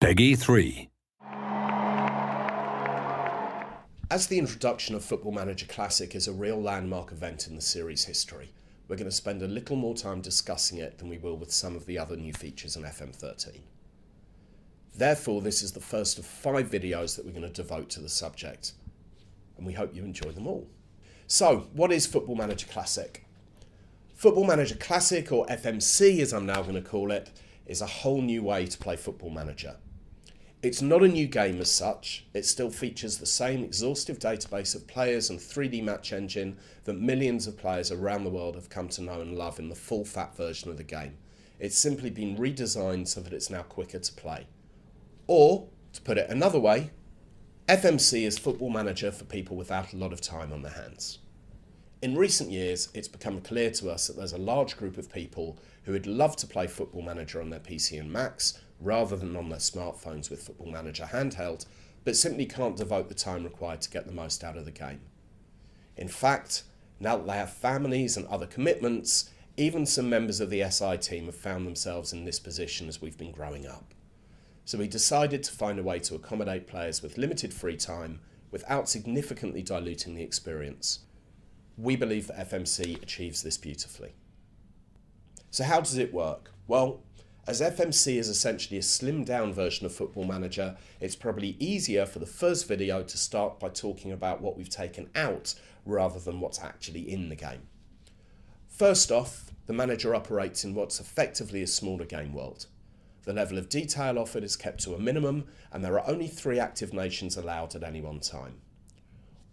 Peggy 3. As the introduction of Football Manager Classic is a real landmark event in the series' history, we're going to spend a little more time discussing it than we will with some of the other new features in FM13. Therefore, this is the first of 5 videos that we're going to devote to the subject, and we hope you enjoy them all. So, what is Football Manager Classic? Football Manager Classic, or FMC as I'm now going to call it, is a whole new way to play Football Manager. It's not a new game as such, it still features the same exhaustive database of players and 3D match engine that millions of players around the world have come to know and love in the full fat version of the game. It's simply been redesigned so that it's now quicker to play. Or, to put it another way, FMC is Football Manager for people without a lot of time on their hands. In recent years, it's become clear to us that there's a large group of people who would love to play Football Manager on their PC and Macs rather than on their smartphones with Football Manager handheld, but simply can't devote the time required to get the most out of the game. In fact, now that they have families and other commitments, even some members of the SI team have found themselves in this position as we've been growing up. So we decided to find a way to accommodate players with limited free time without significantly diluting the experience. We believe that FMC achieves this beautifully. So how does it work? Well, as FMC is essentially a slimmed down version of Football Manager, it's probably easier for the first video to start by talking about what we've taken out rather than what's actually in the game. First off, the manager operates in what's effectively a smaller game world. The level of detail offered is kept to a minimum, and there are only 3 active nations allowed at any one time.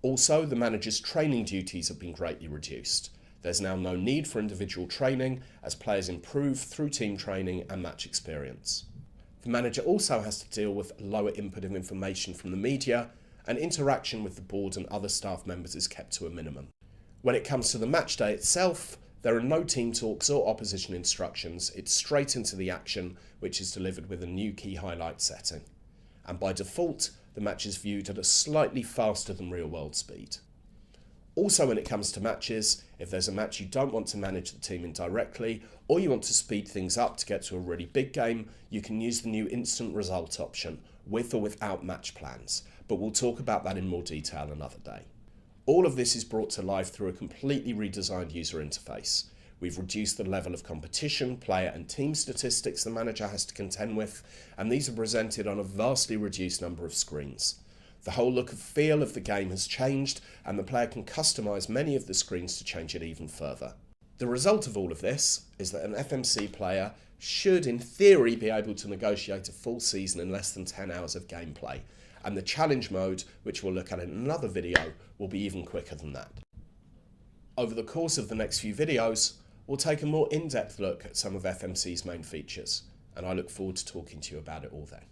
Also, the manager's training duties have been greatly reduced. There's now no need for individual training as players improve through team training and match experience. The manager also has to deal with lower input of information from the media, and interaction with the board and other staff members is kept to a minimum. When it comes to the match day itself, there are no team talks or opposition instructions. It's straight into the action, which is delivered with a new key highlight setting. And by default, the match is viewed at a slightly faster than real world speed. Also, when it comes to matches, if there's a match you don't want to manage the team in directly, or you want to speed things up to get to a really big game, you can use the new instant result option, with or without match plans, but we'll talk about that in more detail another day. All of this is brought to life through a completely redesigned user interface. We've reduced the level of competition, player and team statistics the manager has to contend with, and these are presented on a vastly reduced number of screens. The whole look and feel of the game has changed, and the player can customise many of the screens to change it even further. The result of all of this is that an FMC player should, in theory, be able to negotiate a full season in less than 10 hours of gameplay, and the challenge mode, which we'll look at in another video, will be even quicker than that. Over the course of the next few videos, we'll take a more in-depth look at some of FMC's main features, and I look forward to talking to you about it all then.